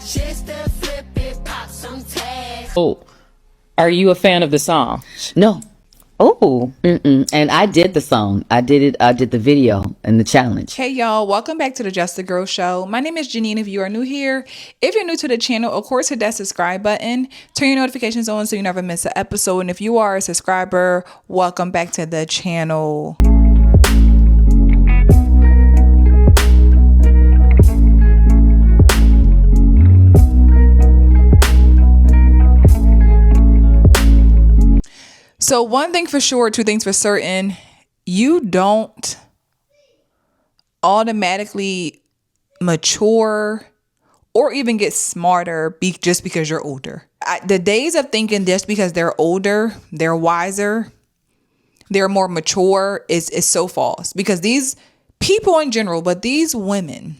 Just to flip it, pop some tags. Oh, are you a fan of the song? No. Oh, and I did the song. I did it. I did the video and the challenge. Hey y'all, welcome back to the Just a Girl Show. My name is Janine. If you are new here, if you're new to the channel, of course hit that subscribe button, turn your notifications on so you never miss an episode. And if you are a subscriber, welcome back to the channel. So one thing for sure, two things for certain, you don't automatically mature or even get smarter just because you're older. The days of thinking just because they're older, they're wiser, they're more mature is so false. Because these people in general, but these women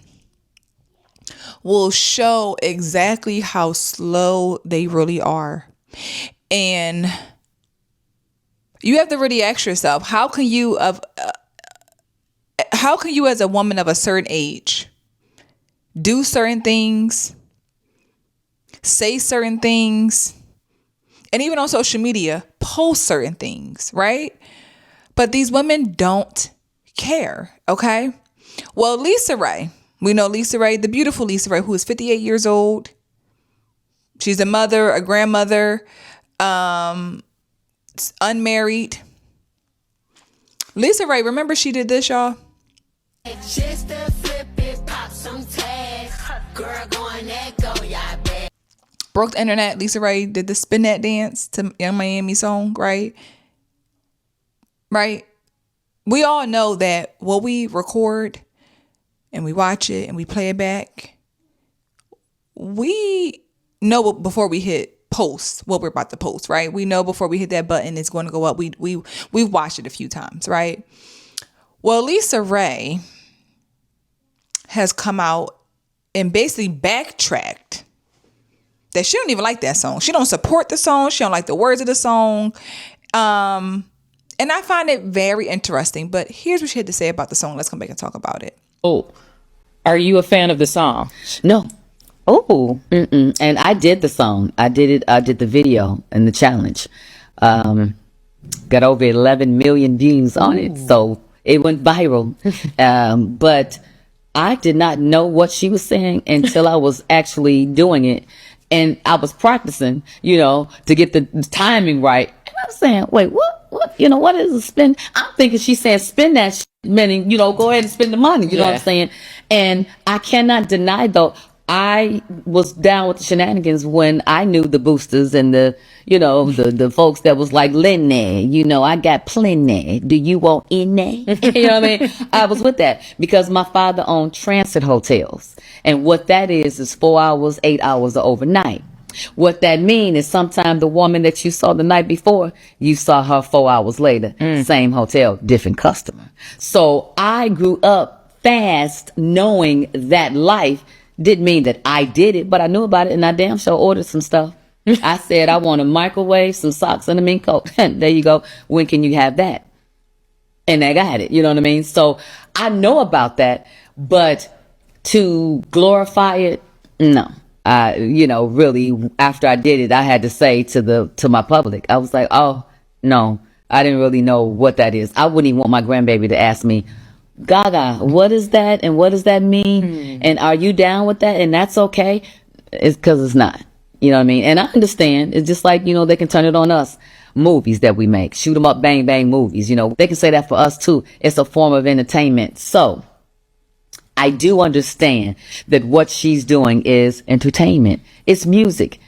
will show exactly how slow they really are. And you have to really ask yourself, how can you as a woman of a certain age do certain things, say certain things, and even on social media, post certain things, right? But these women don't care, okay? Well, Lisa Raye, we know Lisa Raye, the beautiful Lisa Raye, who is 58 years old. She's a mother, a grandmother, unmarried. Lisa Raye, remember she did this, y'all? Just to flip it, pop some tags. Girl, going that go, y'all bet. Broke the internet. Lisa Raye did the spin that dance to Young Miami song, right? Right? We all know that what we record and we watch it and we play it back, we know before we hit post what we're about to post, right? We know before we hit that button it's going to go up. We've watched it a few times, right? Well, Lisa Raye has come out and basically backtracked that she don't even like that song. She don't support the song. She don't like the words of the song. And I find it very interesting. But here's what she had to say about the song. Let's come back and talk about it. Oh, are you a fan of the song? No. Oh, and I did the song. I did it. I did the video and the challenge. Got over 11 million views on it, so it went viral. But I did not know what she was saying until I was actually doing it, and I was practicing, to get the timing right. And I was saying, "Wait, what? What is a spin?" I'm thinking she's saying spin that shit, meaning go ahead and spend the money. You know what I'm saying? And I cannot deny though. I was down with the shenanigans when I knew the boosters and the folks that was like, Lenny, I got plenty. Do you want any? You know what I mean? I was with that because my father owned transit hotels. And what that is 4 hours, 8 hours of overnight. What that means is sometimes the woman that you saw the night before, you saw her 4 hours later. Same hotel, different customer. So I grew up fast knowing that life. Didn't mean that I did it, but I knew about it, and I damn sure ordered some stuff. I said I want a microwave, some socks, and a mink coat. There you go. When can you have that? And I got it. You know what I mean? So I know about that, but to glorify it, no. Really, after I did it, I had to say to my public, I was like, oh no, I didn't really know what that is. I wouldn't even want my grandbaby to ask me, Gaga, what is that and what does that mean? And are you down with that? And that's okay. It's because it's not. You know what I mean? And I understand. It's just like, they can turn it on us. Movies that we make. Shoot 'em up, bang, bang movies. They can say that for us too. It's a form of entertainment. So I do understand that what she's doing is entertainment. It's music.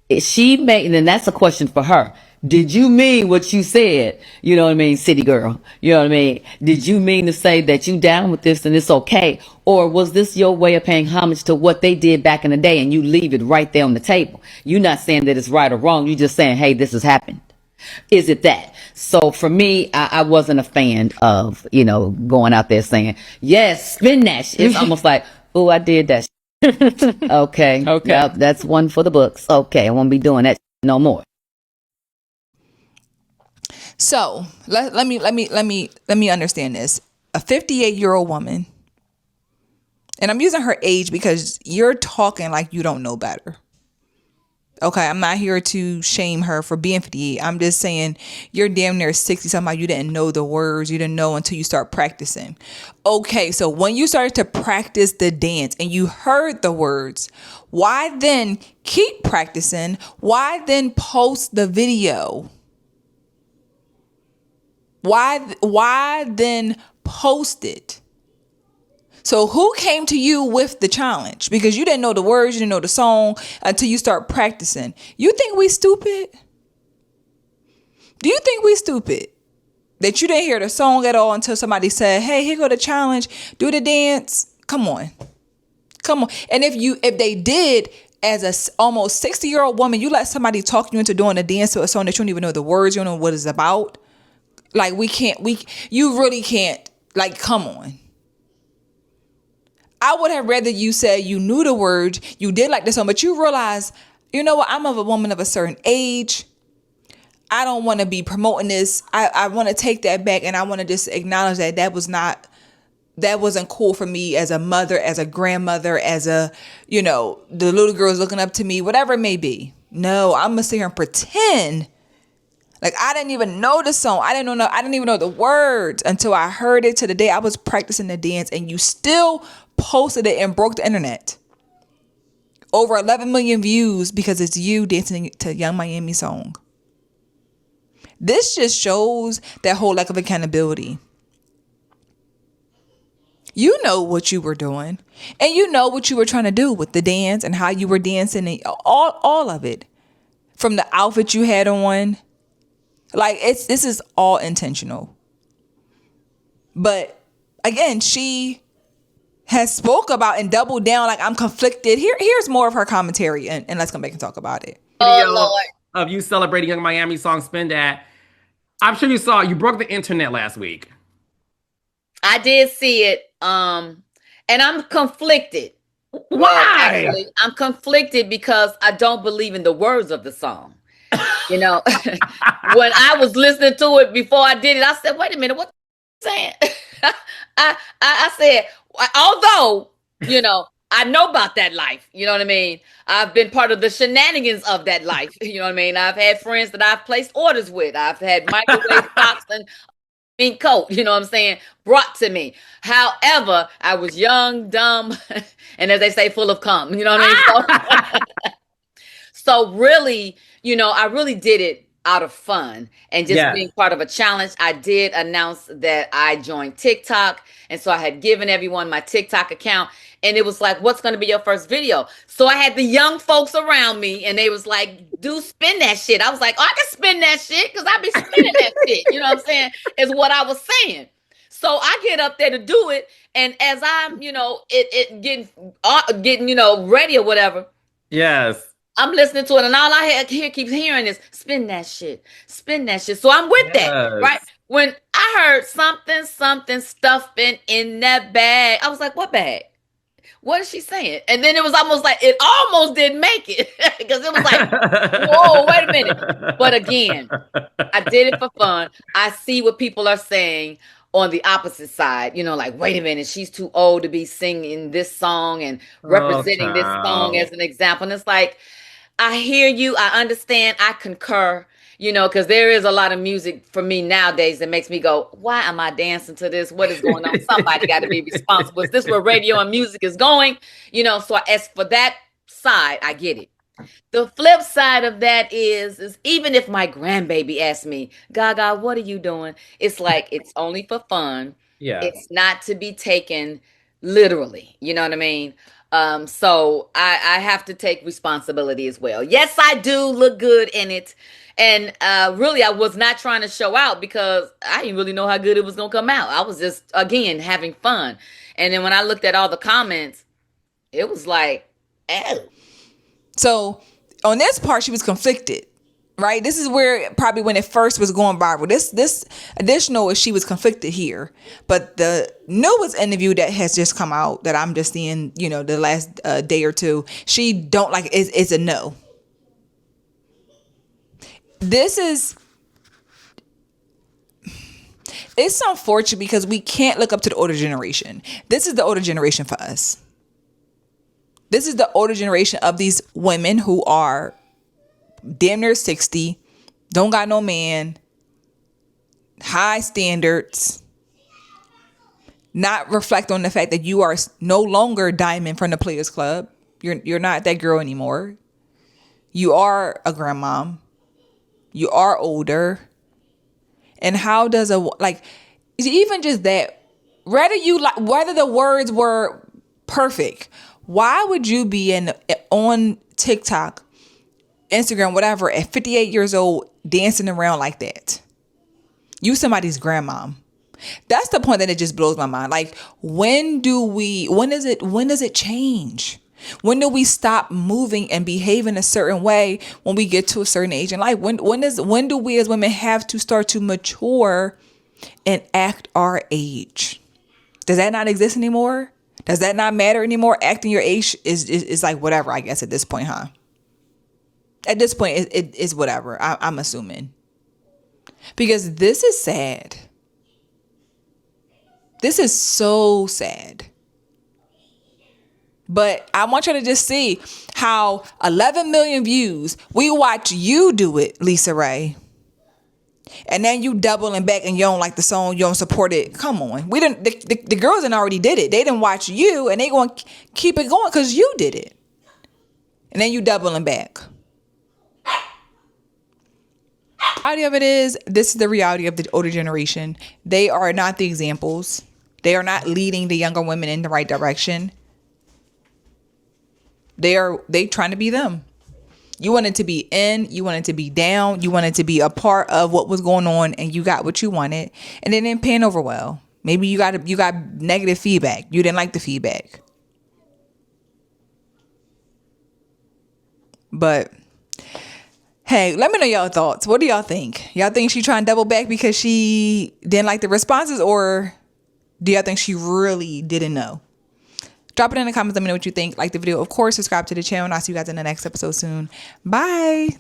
And that's a question for her. Did you mean what you said? You know what I mean? City girl. You know what I mean? Did you mean to say that you down with this and it's okay? Or was this your way of paying homage to what they did back in the day and you leave it right there on the table? You're not saying that it's right or wrong. You're just saying, hey, this has happened. Is it that? So for me, I wasn't a fan of, going out there saying, yes, spin that shit. It's almost like, oh, I did that shit. Okay. Well, that's one for the books. Okay. I won't be doing that no more. So let me understand this. A 58-year-old woman And I'm using her age because you're talking like you don't know better. Okay, I'm not here to shame her for being 58. I'm just saying you're damn near 60. Somehow you didn't know the words. You didn't know until you start practicing. Okay, so when you started to practice the dance and you heard the words, why then keep practicing? Why then post the video? Why then post it? So who came to you with the challenge? Because you didn't know the words, you didn't know the song until you start practicing. You think we stupid? Do you think we stupid? That you didn't hear the song at all until somebody said, hey, here go the challenge, do the dance. Come on. And if they did, as a almost 60-year-old woman, you let somebody talk you into doing a dance to a song that you don't even know the words, you don't know what it's about. Like you really can't, like, come on. I would have rather you said you knew the words, you did like the song, but you realize, you know what, I'm of a woman of a certain age. I don't want to be promoting this. I want to take that back, and I want to just acknowledge that wasn't cool for me as a mother, as a grandmother, as a, the little girl's looking up to me, whatever it may be. No, I'm going to sit here and pretend like I didn't even know the song. I didn't even know the words until I heard it to the day I was practicing the dance, and you still posted it and broke the internet. Over 11 million views because it's you dancing to Young Miami song. This just shows that whole lack of accountability. You know what you were doing, and you know what you were trying to do with the dance and how you were dancing, and all of it, from the outfit you had on. Like, this is all intentional. But again, she has spoke about and doubled down like I'm conflicted. Here's more of her commentary, and let's come back and talk about it. Video of you celebrating Young Miami song Spin That. I'm sure you broke the internet last week. I did see it. And I'm conflicted. Why? Actually, I'm conflicted because I don't believe in the words of the song. When I was listening to it before I did it, I said, wait a minute, what are you saying? I said, although, I know about that life, you know what I mean? I've been part of the shenanigans of that life, you know what I mean? I've had friends that I've placed orders with. I've had microwave socks and pink coat, you know what I'm saying, brought to me. However, I was young, dumb, and as they say, full of cum, you know what I mean? So really, I really did it out of fun and just being part of a challenge. I did announce that I joined TikTok. And so I had given everyone my TikTok account, and it was like, what's going to be your first video? So I had the young folks around me, and they was like, spin that shit. I was like, oh, I can spin that shit because I be spinning that shit. You know what I'm saying? Is what I was saying. So I get up there to do it. And as I'm, getting, ready or whatever. Yes. I'm listening to it, and all I keep hearing is spin that shit. So I'm with that, right? When I heard something stuffing in that bag, I was like, what bag? What is she saying? And then it was almost like it almost didn't make it because it was like, whoa, wait a minute. But again, I did it for fun. I see what people are saying on the opposite side, like, wait a minute, she's too old to be singing this song and representing this song as an example. And it's like, I hear you. I understand. I concur, because there is a lot of music for me nowadays that makes me go, why am I dancing to this? What is going on? Somebody got to be responsible. Is this where radio and music is going? So as for that side, I get it. The flip side of that is even if my grandbaby asks me, Gaga, what are you doing? It's like, it's only for fun. Yeah. It's not to be taken literally. You know what I mean? So I have to take responsibility as well. Yes, I do look good in it. And really, I was not trying to show out because I didn't really know how good it was going to come out. I was just, again, having fun. And then when I looked at all the comments, it was like, oh. So on this part, she was conflicted, right? This is where probably when it first was going viral. This additional is she was conflicted here. But the newest interview that has just come out that I'm just seeing, the last day or two, she don't like it's a no. It's unfortunate because we can't look up to the older generation. This is the older generation for us. This is the older generation of these women who are damn near 60, don't got no man, high standards, not reflect on the fact that you are no longer Diamond from the Players Club. You're not that girl anymore. You are a grandmom. You are older. And how does even just that, whether the words were perfect, why would you be on TikTok, Instagram, whatever, at 58 years old, dancing around like that? You somebody's grandmom. That's the point that it just blows my mind. Like, when does it change? When do we stop moving and behaving a certain way when we get to a certain age in life? When do we as women have to start to mature and act our age? Does that not exist anymore? Does that not matter anymore? Acting your age is like whatever, I guess, at this point, huh? At this point, it is whatever, I'm assuming. Because this is sad. This is so sad. But I want you to just see how 11 million views, we watch you do it, Lisa Raye. And then you doubling back and you don't like the song, you don't support it. Come on. The girls already did it. They didn't watch you and they going to keep it going because you did it. And then you doubling back. The reality of it is, this is the reality of the older generation. They are not the examples. They are not leading the younger women in the right direction. They trying to be them. You wanted to be in, you wanted to be down, you wanted to be a part of what was going on, and you got what you wanted, and it didn't pan over well. Maybe you got negative feedback. You didn't like the feedback. But hey, let me know y'all thoughts. What do y'all think? Y'all think she trying to double back because she didn't like the responses, or do y'all think she really didn't know? Drop it in the comments. Let me know what you think. Like the video. Of course, subscribe to the channel. And I'll see you guys in the next episode soon. Bye.